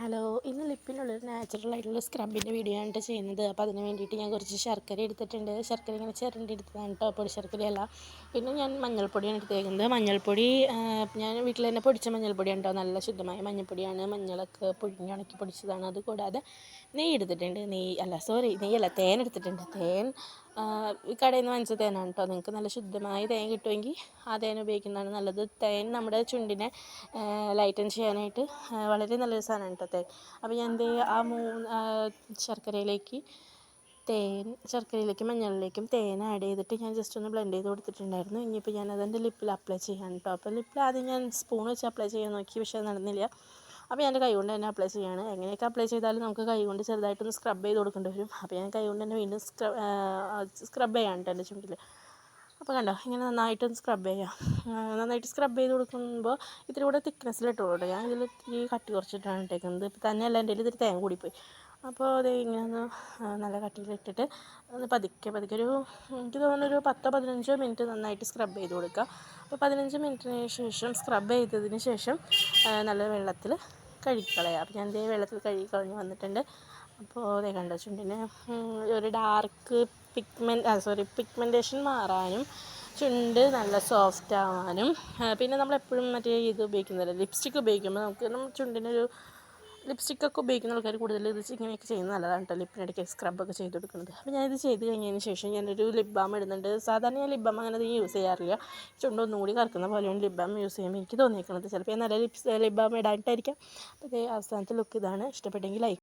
Hello, ഇന്ന് ലിപ്പിനുള്ളൊരു നാച്ചുറലായിട്ടുള്ള സ്ക്രബിൻ്റെ video ആണ് ചെയ്യുന്നത്. അപ്പോൾ അതിന് വേണ്ടിയിട്ട് ഞാൻ കുറച്ച് ശർക്കര എടുത്തിട്ടുണ്ട്. ശർക്കര ഇങ്ങനെ ചിരണ്ടി എടുത്തതാണ് കേട്ടോ, പൊടി ശർക്കരയല്ല. പിന്നെ ഞാൻ മഞ്ഞൾപ്പൊടിയാണ് എടുത്തേക്കുന്നത്. മഞ്ഞൾപ്പൊടി ഞാൻ വീട്ടിൽ തന്നെ പൊടിച്ച മഞ്ഞൾപ്പൊടിയാണ് കേട്ടോ, നല്ല ശുദ്ധമായ മഞ്ഞൾപ്പൊടിയാണ്. മഞ്ഞളൊക്കെ പുഴുങ്ങി ഉണക്കി പൊടിച്ചതാണ്. അതുകൂടാതെ നെയ്യ് എടുത്തിട്ടുണ്ട്. നെയ്യല്ല, തേൻ എടുത്തിട്ടുണ്ട്. തേൻ കടയിൽ നിന്ന് വാങ്ങിച്ച തേനാണ് കേട്ടോ. നിങ്ങൾക്ക് നല്ല ശുദ്ധമായ തേൻ കിട്ടുമെങ്കിൽ ആ തേൻ ഉപയോഗിക്കുന്നതാണ് നല്ലത്. തേൻ നമ്മുടെ ചുണ്ടിനെ ലൈറ്റൻ ചെയ്യാനായിട്ട് വളരെ നല്ലൊരു സാധനമാണ് കേട്ടോ തേൻ. അപ്പോൾ ഞാൻ ശർക്കരയിലേക്ക് മഞ്ഞളിലേക്കും തേൻ ആഡ് ചെയ്തിട്ട് ഞാൻ ജസ്റ്റ് ഒന്ന് ബ്ലെൻഡ് ചെയ്ത് കൊടുത്തിട്ടുണ്ടായിരുന്നു. ഇനിയിപ്പോൾ ഞാൻ അതെൻ്റെ ലിപ്പിൽ അപ്ലൈ ചെയ്യാൻ കേട്ടോ. അപ്പോൾ ലിപ്പിൽ ആദ്യം ഞാൻ സ്പൂൺ വെച്ച് അപ്ലൈ ചെയ്യാൻ നോക്കി, പക്ഷേ അത് നടന്നില്ല. അപ്പോൾ ഞാൻ എൻ്റെ കൈ കൊണ്ട് തന്നെ അപ്ലൈ ചെയ്യുകയാണ്. എങ്ങനെയൊക്കെ അപ്ലൈ ചെയ്താലും നമുക്ക് കൈ കൊണ്ട് ചെറുതായിട്ടൊന്ന് സ്ക്രബ് ചെയ്ത് കൊടുക്കേണ്ടി വരും. അപ്പോൾ ഞാൻ കൈ കൊണ്ട് തന്നെ വീണ്ടും സ്ക്രബ് ചെയ്യാൻ കേട്ടോ എൻ്റെ ചുണ്ടിൽ. അപ്പോൾ കണ്ടോ, ഇങ്ങനെ നന്നായിട്ടൊന്ന് സ്ക്രബ് ചെയ്യാം. നന്നായിട്ട് സ്ക്രബ് ചെയ്ത് കൊടുക്കുമ്പോൾ ഇത്തിരി കൂടെ തിക്നെസ്സിലിട്ട് കൊടുക്കുക. ഞാൻ ഇതിൽ ഇത്തിരി കട്ടി കുറച്ചിട്ടാണ് ഇട്ടേക്കുന്നത്. ഇപ്പോൾ തന്നെയല്ല, എൻ്റെ ഇത്തിരി തേൻ കൂടിപ്പോയി. അപ്പോൾ അത് ഇങ്ങനെ ഒന്ന് നല്ല കട്ടിയിലിട്ടിട്ട് ഒന്ന് പതുക്കെ ഒരു എനിക്ക് തോന്നുന്നൊരു 10-15 മിനിറ്റ് നന്നായിട്ട് സ്ക്രബ് ചെയ്ത് കൊടുക്കുക. അപ്പോൾ 15 മിനിറ്റിന് ശേഷം സ്ക്രബ് ചെയ്തതിന് ശേഷം നല്ല വെള്ളത്തിൽ കഴുകിക്കളയുക. അപ്പോൾ ഞാൻ വെള്ളത്തിൽ കഴുകിക്കളഞ്ഞ് വന്നിട്ടുണ്ട്. അപ്പോൾ അതേ കണ്ടോ, ചുണ്ടിന് ഒരു ഡാർക്ക് പിഗ്മെൻറ്റേഷൻ മാറാനും ചുണ്ട് നല്ല സോഫ്റ്റ് ആവാനും പിന്നെ നമ്മളെപ്പോഴും ഇത് ഉപയോഗിക്കുന്നില്ല, ലിപ്സ്റ്റിക്ക് ഉപയോഗിക്കുമ്പോൾ നമ്മുടെ ചുണ്ടിനൊരു ലിപ്സ്റ്റിക്കൊക്കെ ഉപയോഗിക്കുന്ന ആൾക്കാർ കൂടുതൽ ഇങ്ങനെയൊക്കെ ചെയ്യുന്നത് നല്ലതാണ് കേട്ടോ, ലിപ്പിനിടയ്ക്ക് സ്ക്രബൊക്കെ ചെയ്ത് കൊടുക്കുന്നത്. അപ്പോൾ ഞാനിത് ചെയ്ത് കഴിഞ്ഞതിന് ശേഷം ഞാനൊരു ലിപ് ബാം ഇടുന്നുണ്ട്. സാധാരണ ഞാൻ ലിപ് ബാം അങ്ങനെ യൂസ് ചെയ്യാറില്ല. ചുണ്ടൊന്നും കൂടി കറക്കുന്ന പോലെയാണ് ലിപ് ബാം യൂസ് ചെയ്യുമ്പോൾ എനിക്ക് തോന്നിയിരിക്കുന്നത്. ചിലപ്പോൾ ഞാൻ നല്ല ലിപ് ബാം ഇടാനായിട്ടായിരിക്കാം. അപ്പോൾ അവസാനത്തെ ലുക്ക് ഇതാണ്. ഇഷ്ടപ്പെട്ടെങ്കിൽ ലൈക്ക്